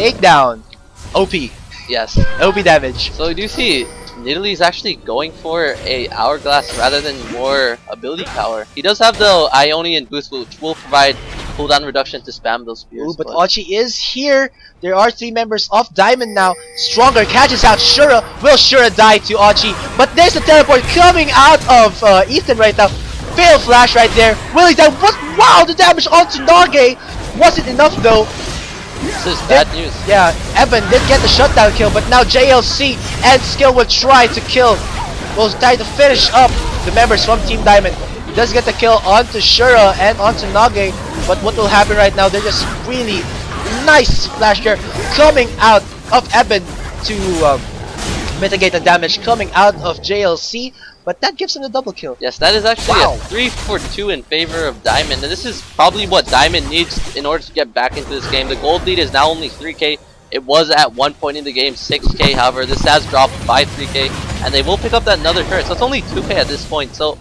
takedown. OP. Yes. OP damage. So you do see Nidalee is actually going for a hourglass rather than more ability power. He does have the Ionian boost, which will provide cooldown reduction to spam those spears. Ooh, but Ochi is here. There are 3 members of Diamond now. Stronger catches out Shura. Will Shura die to Ochi? But there's the teleport coming out of Ethan right now. Fail flash right there. Will he die? What? Wow, the damage onto Nage wasn't enough though. This is bad news. Yeah, Evan did get the shutdown kill, but now JLC and Skill will try to kill. Will try to finish up the members from Team Diamond. He does get the kill onto Shura and onto Nage, but what will happen right now? They're just really nice flash here coming out of Evan to mitigate the damage coming out of JLC. but that gives him the double kill. Yes, that is actually Wow. a 3 for 2 in favor of Diamond, and this is probably what Diamond needs in order to get back into this game. The gold lead is now only 3k. It was at one point in the game 6k, however, this has dropped by 3k, and they will pick up that another turret, so it's only 2k at this point. So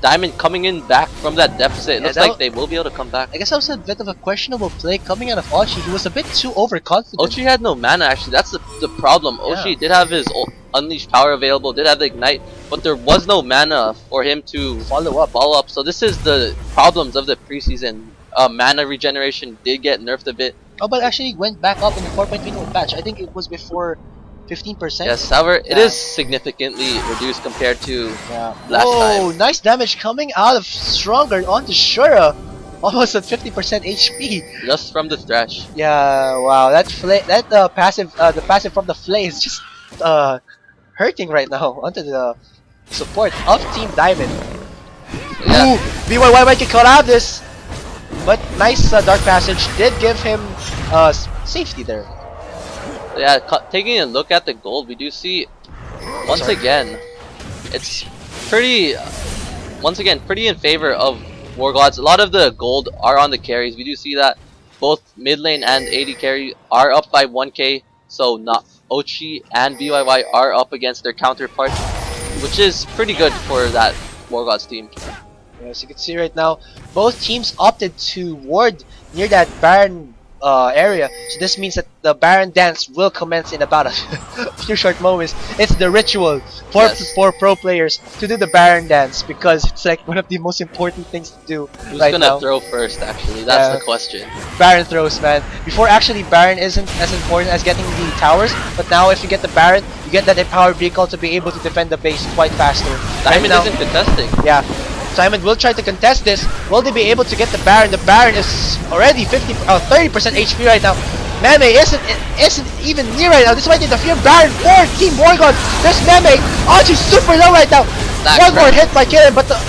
Diamond coming in back from that deficit. It looks like they will be able to come back. I guess that was a bit of a questionable play coming out of Ochi. He was a bit too overconfident. Ochi had no mana actually, that's the problem. Ochi did have his unleashed power available, did have the ignite, but there was no mana for him to follow up. So this is the problems of the preseason. Mana regeneration did get nerfed a bit. Oh, but actually went back up in the 4.3 patch. I think it was before 15%. Yes, however, it is significantly reduced compared to last time. Oh, nice damage coming out of Stronger onto Shura. Almost at 50% HP. Just from the thrash. Yeah, wow. That passive, the passive from the Flay is just hurting right now onto the support of Team Diamond. Yeah. Ooh, BYY might get caught out of this. But nice Dark Passage did give him safety there. Yeah, taking a look at the gold, we do see once again it's pretty in favor of Wargods. A lot of the gold are on the carries. We do see that both mid lane and AD carry are up by 1k, so not Ochi and BYY are up against their counterparts, which is pretty good for that Wargods team. As you can see right now, both teams opted to ward near that Baron area, so this means that the Baron dance will commence in about a few short moments. It's the ritual for pro players to do the Baron dance, because it's like one of the most important things to do. Who's right gonna now. throw first? Actually, that's the question. Baron throws, man. Before, actually, Baron isn't as important as getting the towers, but now if you get the Baron, you get that empowered vehicle to be able to defend the base quite faster. Diamond isn't contesting. Yeah. Simon will try to contest this. Will they be able to get the Baron? The Baron is already 30% HP right now. Meme isn't even near right now. This might interfere. Baron for Team Wargods. There's Meme. Archie's super low right now. One more hit by killing, but the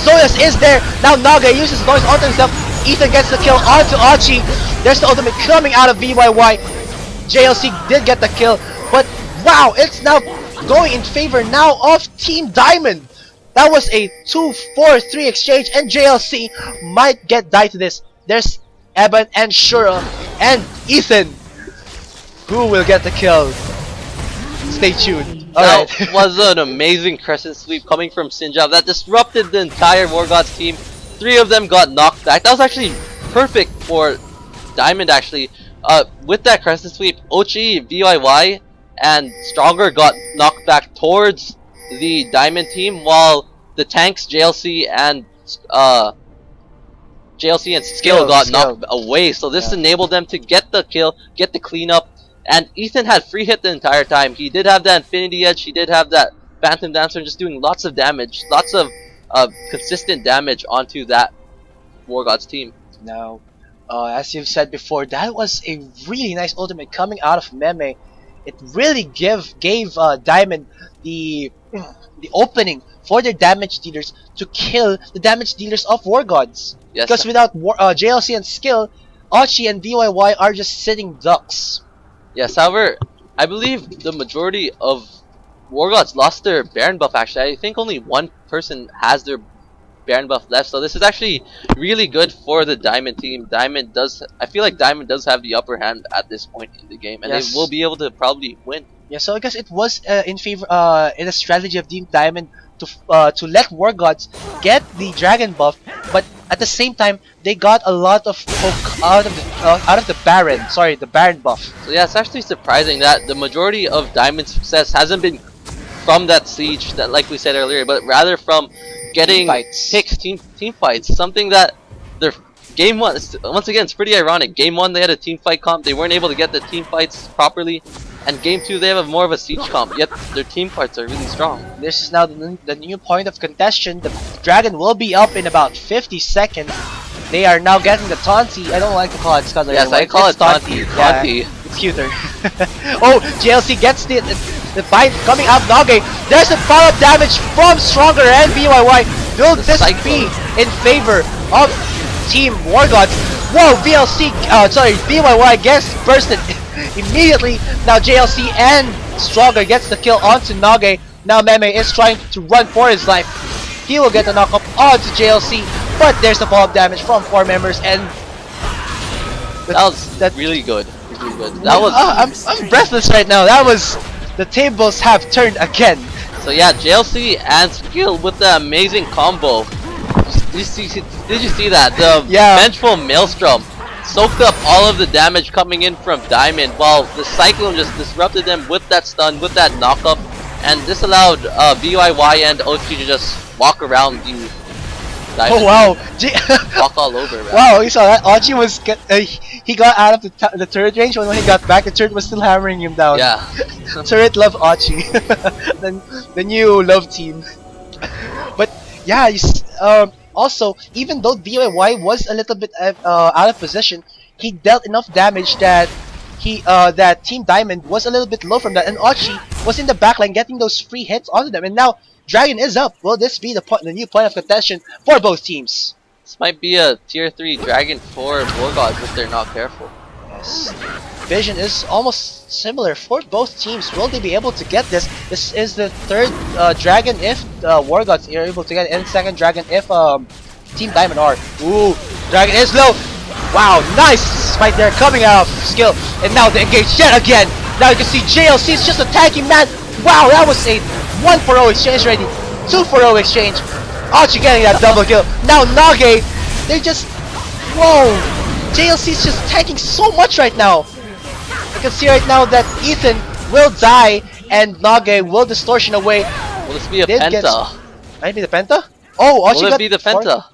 Zoyas is there. Now Naga uses noise onto himself. Ethan gets the kill onto Archie. There's the ultimate coming out of BYY. JLC did get the kill, but wow, it's now going in favor now of Team Diamond. That was a 2-4-3 exchange, and JLC might get died to this. There's Eben and Shura and Ethan. Who will get the kill? Stay tuned. That was an amazing crescent sweep coming from Sinjab that disrupted the entire Wargods team. 3 of them got knocked back. That was actually perfect for Diamond actually. With that crescent sweep, Ochi, VYY, and Stronger got knocked back towards the Diamond team, while the tanks JLC and Skill got knocked away. So this enabled them to get the kill, get the cleanup, and Ethan had free hit the entire time. He did have that Infinity Edge, he did have that Phantom Dancer, just doing lots of damage, lots of consistent damage onto that Wargods team. Now, as you've said before, that was a really nice ultimate coming out of Meme. It really gave Diamond the opening for their damage dealers to kill the damage dealers of Wargods. Yes. Because without JLC and Skill, Ochi and BYY are just sitting ducks. Yes, however, I believe the majority of Wargods lost their Baron buff actually. I think only one person has their Baron buff left, so this is actually really good for the Diamond team. I feel like Diamond does have the upper hand at this point in the game, and they will be able to probably win. Yeah, so I guess it was in favor in a strategy of Team Diamond to let Wargods get the Dragon buff, but at the same time they got a lot of poke out of the Baron. Sorry, the Baron buff. So yeah, it's actually surprising that the majority of Diamond's success hasn't been from that siege, that like we said earlier, but rather from getting picks, team fights. Something that their game one, once again, it's pretty ironic. Game 1 they had a team fight comp, they weren't able to get the team fights properly, and game 2 they have more of a siege comp, yet their team fights are really strong. This is now the new point of contention. The Dragon will be up in about 50 seconds. They are now getting the Taunty. I don't like to call it Scuzzler. Yes, I call it Taunty. Yeah, it's cuter. Oh, JLC gets the bite coming out Nage. There's a follow-up damage from Stronger and BYY. Will this be in favor of Team Wargods? Whoa, BYY gets bursted immediately. Now JLC and Stronger gets the kill onto Nage. Now Meme is trying to run for his life. He will get a knockup onto JLC, but there's the follow-up damage from 4 members, and that was really good. Really good. That was. I'm breathless right now. That was. The tables have turned again. So yeah, JLC and Skill with the amazing combo. Did you see that? The vengeful Maelstrom soaked up all of the damage coming in from Diamond, while the Cyclone just disrupted them with that stun, with that knockup, and this allowed BYY and OG to just walk around the Diamond. Oh wow! Walk all over. Right? Wow, you saw that? Ochi was he got out of the turret range, when he got back, the turret was still hammering him down. Yeah. Turret love Ochi. the new love team. But yeah, also, even though BYY was a little bit out of position, he dealt enough damage that that Team Diamond was a little bit low from that, and Ochi was in the backline getting those free hits onto them, and now Dragon is up. Will this be the new point of contention for both teams? This might be a tier 3 Dragon for Wargods if they're not careful. Yes. Vision is almost similar for both teams. Will they be able to get this? This is the third Dragon if Wargods are able to get it, and second Dragon if Team Diamond are. Ooh, Dragon is low. Wow, nice spike there coming out of Skill, and now they engage yet again. Now you can see JLC is just attacking man. Wow, that was a 1-for-0 exchange already. 2-for-0 exchange. Archie getting that double kill. Now Nage, they're just whoa. JLC is just tanking so much right now. You can see right now that Ethan will die and Nage will distortion away. Will this be a Penta? Might be the Penta? Oh, Archie will it be the Penta?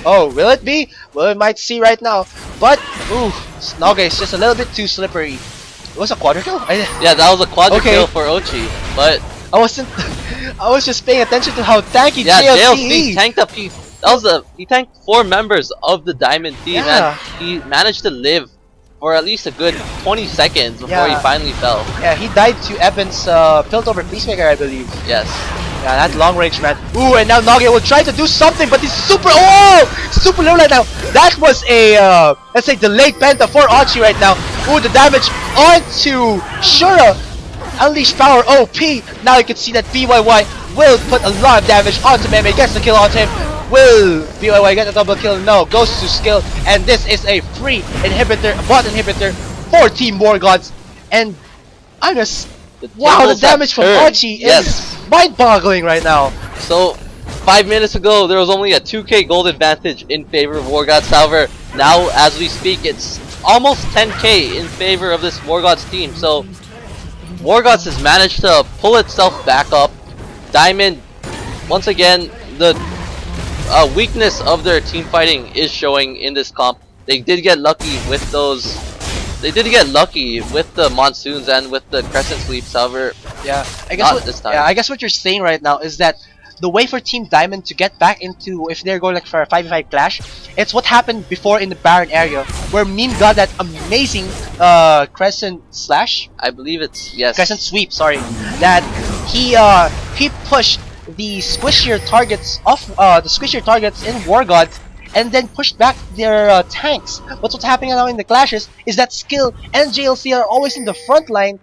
Oh, will it be? Well, we might see right now. But, ooh, Nage is just a little bit too slippery. It was a quadra kill? Yeah, that was a quadra kill for Ochi, but I wasn't. I was just paying attention to how tanky JLC tanked up. He tanked 4 members of the Diamond team, and he managed to live for at least a good 20 seconds before he finally fell. Yeah, he died to Evan's tilt over Peacemaker, I believe. Yes. Yeah, that long range man. Ooh, and now Nage will try to do something, but he's super super low right now. That was a let's say delayed penta for Archie right now. Ooh, the damage onto Shura. Unleash power OP. Now you can see that BYY will put a lot of damage onto Meme. Gets the kill onto him. Will BYY get a double kill? No, goes to Skill, and this is a free inhibitor, bot inhibitor for Team Wargods. And I'm just wow, the damage from Archie is mind-boggling right now. So 5 minutes ago, there was only a 2k gold advantage in favor of Wargods. However, now as we speak, it's almost 10k in favor of this Wargods team. So Wargods has managed to pull itself back up. Diamond, once again, the weakness of their team fighting is showing in this comp. They did get lucky with those. They did get lucky with the monsoons and with the crescent sweeps. However, I guess what you're saying right now is that the way for Team Diamond to get back into, if they're going like for a 5v5 clash, it's what happened before in the Baron area, where Meme got that amazing crescent slash. I believe it's crescent sweep. Sorry, that he pushed the squishier targets in Wargods, and then pushed back their tanks. But what's happening now in the clashes is that Skill and JLC are always in the front line,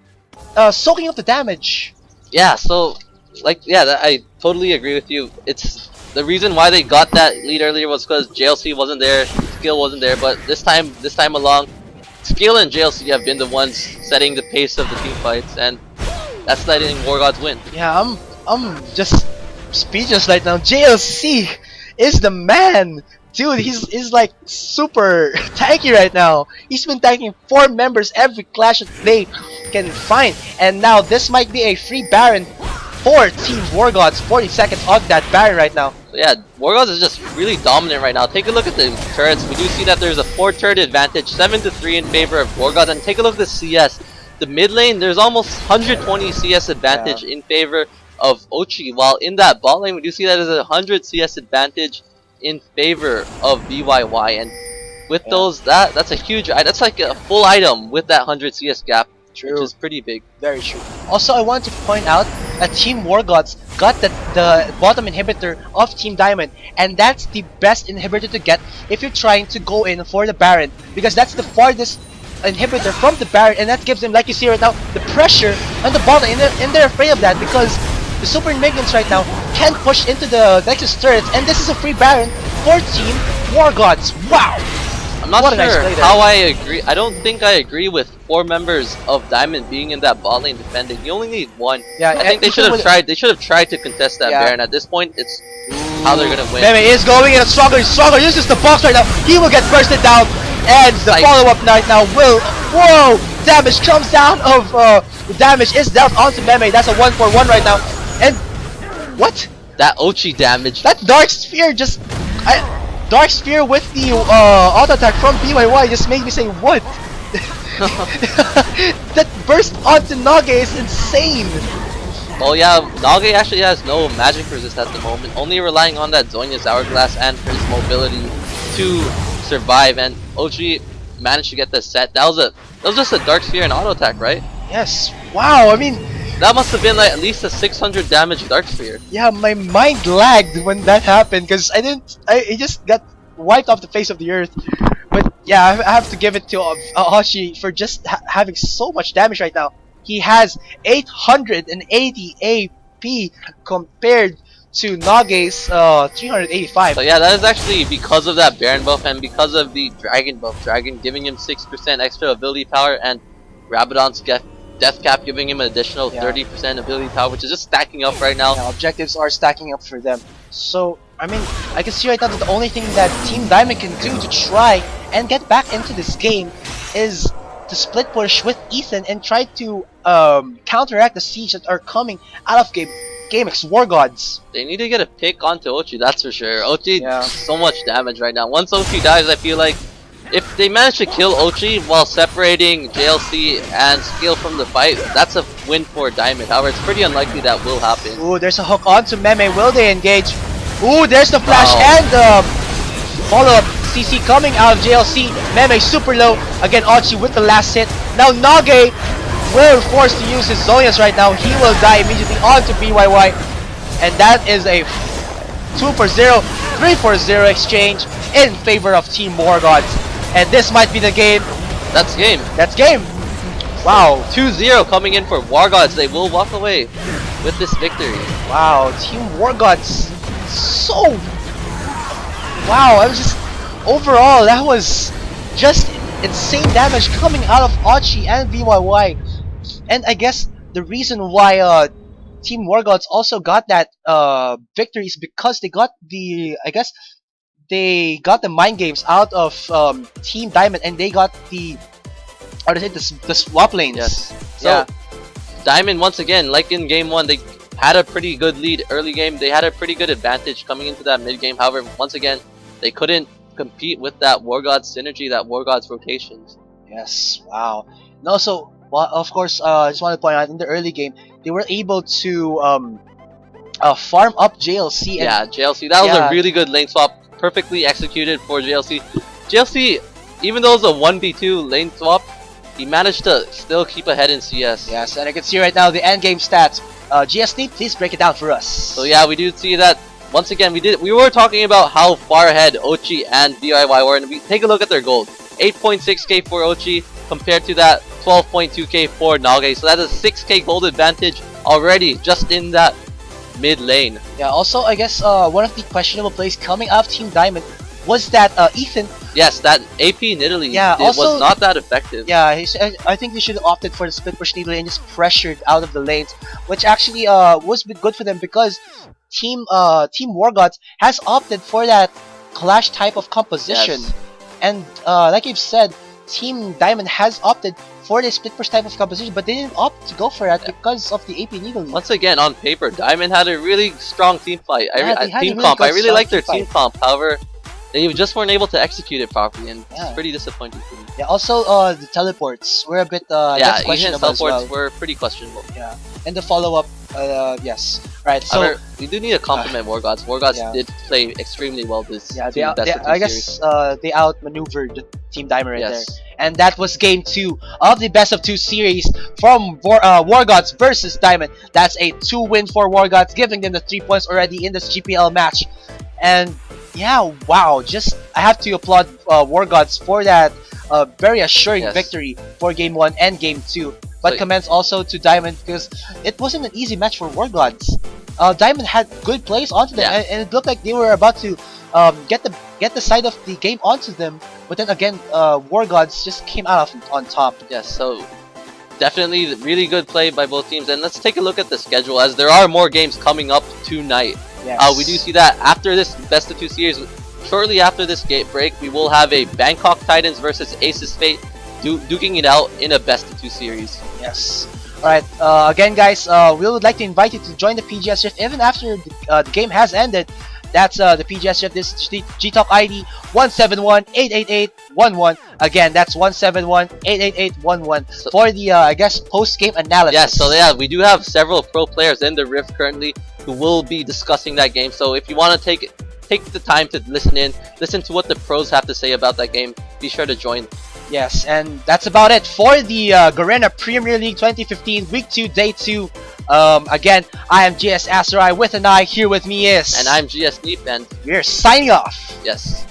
soaking up the damage. Yeah, so I totally agree with you. It's the reason why they got that lead earlier was because JLC wasn't there, Skill wasn't there. But this time along, Skill and JLC have been the ones setting the pace of the team fights, and that's letting Wargods win. Yeah, I'm just speechless right now. JLC is the man. Dude, he's like super tanky right now. He's been tanking 4 members every clash that they can find. And now this might be a free Baron for Team Wargods. 40 seconds on that Baron right now. So yeah, Wargods is just really dominant right now. Take a look at the turrets. We do see that there's a 4 turret advantage, 7-3 in favor of Wargods. And take a look at the CS. The mid lane, there's almost 120 CS advantage in favor of Ochi. While in that bot lane, we do see that there's a 100 CS advantage in favor of BYY, and with those, that's a huge, that's like a full item with that 100 CS gap, which is pretty big. Very true. Also, I want to point out that Team Wargods got the bottom inhibitor of Team Diamond, and that's the best inhibitor to get if you're trying to go in for the Baron, because that's the farthest inhibitor from the Baron, and that gives them, like you see right now, the pressure on the bottom, and they're afraid of that because the Super Minions right now can push into the Nexus turrets, and this is a free Baron for Team Wargods. Wow! I'm not What a nice sure play there. how I agree. I don't think I agree with 4 members of Diamond being in that bot lane defending. You only need 1. Yeah, I think they should have tried. They should have tried to contest that Baron. At this point, it's how they're gonna win. Meme is going in a stronger. Uses the box right now. He will get bursted down, and the follow-up knight now will. Whoa! Damage comes down of the damage is dealt onto Meme. That's a 1-for-1 right now. And what? That Ochi damage. That Dark Sphere just. Dark Sphere with the auto attack from PYY just made me say what? That burst onto Nage is insane. Oh yeah, Nage actually has no magic resist at the moment, only relying on that Zhonya's Hourglass and his mobility to survive, and Ochi managed to get the set. That was just a Dark Sphere and auto attack, right? Yes. Wow, I mean, that must have been like at least a 600 damage Dark Sphere. Yeah, my mind lagged when that happened because it just got wiped off the face of the earth. But yeah, I have to give it to Ochi for just having so much damage right now. He has 880 AP compared to Nage's 385. So yeah, that is actually because of that Baron buff and because of the Dragon buff. Dragon giving him 6% extra ability power, and Rabadon's Death Cap giving him an additional 30% ability power, which is just stacking up right now. Yeah, objectives are stacking up for them. So, I mean, I can see right now that the only thing that Team Diamond can do to try and get back into this game is to split push with Ethan and try to counteract the siege that are coming out of GameX Wargods. They need to get a pick onto Ochi, that's for sure. Ochi, so much damage right now. Once Ochi dies, I feel like if they manage to kill Ochi while separating JLC and Scale from the fight, that's a win for Diamond. However, it's pretty unlikely that will happen. Ooh, there's a hook onto Meme. Will they engage? Ooh, there's the flash and the follow-up CC coming out of JLC. Meme super low. Again, Ochi with the last hit. Now Nage will force to use his Zonias right now. He will die immediately onto BYY. And that is a 2-for-0, 3-for-0 exchange in favor of Team Wargods. And this might be the game. That's game. That's game. Wow. 2-0 coming in for Wargods. They will walk away with this victory. Wow. Team Wargods. So. Wow. I was just. Overall, that was just insane damage coming out of Ochi and BYY. And I guess the reason why Team Wargods also got that victory is because they got the. They got the mind games out of Team Diamond, and they got the swap lanes. Yes. So Diamond, once again, like in game 1, they had a pretty good lead early game. They had a pretty good advantage coming into that mid game. However, once again, they couldn't compete with that Wargods synergy, that Wargods rotations. Yes. Wow. And also, well, of course, I just want to point out in the early game they were able to farm up JLC. And yeah, JLC. That was a really good lane swap. Perfectly executed for JLC. JLC, even though it's a 1v2 lane swap, he managed to still keep ahead in CS. Yes, and I can see right now the end game stats. GSD, please break it down for us. So yeah, we do see that once again. We were talking about how far ahead Ochi and BYY were, and we take a look at their gold. 8.6k for Ochi compared to that 12.2k for Nage. So that's a 6k gold advantage already just in that mid lane. Yeah, also I guess one of the questionable plays coming out of Team Diamond was that Ethan. Yes, that AP Nidalee was not that effective. Yeah, I think they should have opted for the split push Nidalee and just pressured out of the lanes, which actually was good for them because Team Wargods has opted for that clash type of composition. Yes. And like you've said, Team Diamond has opted for the split push type of composition, but they didn't opt to go for that because of the AP Nidalee. Once again, on paper, Diamond had a really strong team fight. Team really comp. I really like their team team comp. However, they just weren't able to execute it properly, and it's pretty disappointing for me. Yeah. Also, the teleports were a bit questionable teleports as well. were pretty questionable. Yeah. And the follow-up, yes. Right. So however, we do need to compliment Wargods. Wargods did play extremely well this. Yeah. I guess they outmaneuvered Team Diamond right there. And that was game 2 of the best of 2 series from Wargods versus Diamond. That's a 2-win for Wargods, giving them the 3 points already in this GPL match. And yeah, wow, I have to applaud Wargods for that very assuring victory for game 1 and game 2. but commends also to Diamond because it wasn't an easy match for Wargods. Diamond had good plays onto them, and it looked like they were about to get the side of the game onto them. But then again, Wargods just came out on top. Yes, so definitely really good play by both teams. And let's take a look at the schedule, as there are more games coming up tonight. Yes. We do see that after this best of 2 series, shortly after this gate break, we will have a Bangkok Titans versus Aces Fate duking it out in a best of 2 series. Yes. Alright, again guys, we would like to invite you to join the PGS Shift even after the game has ended. That's the PGS Shift. This is GTalk ID 171-888-11. Again, that's 171-888-11 for the, I guess, post-game analysis. Yes, so yeah, we do have several pro players in the Rift currently who will be discussing that game. So if you want to take the time to listen to what the pros have to say about that game, be sure to join. Yes, and that's about it for the Garena Premier League 2015 Week 2, Day 2. Again, I am GS Asarai with an I. Here with me is... And I'm GS Neep, and we're signing off. Yes.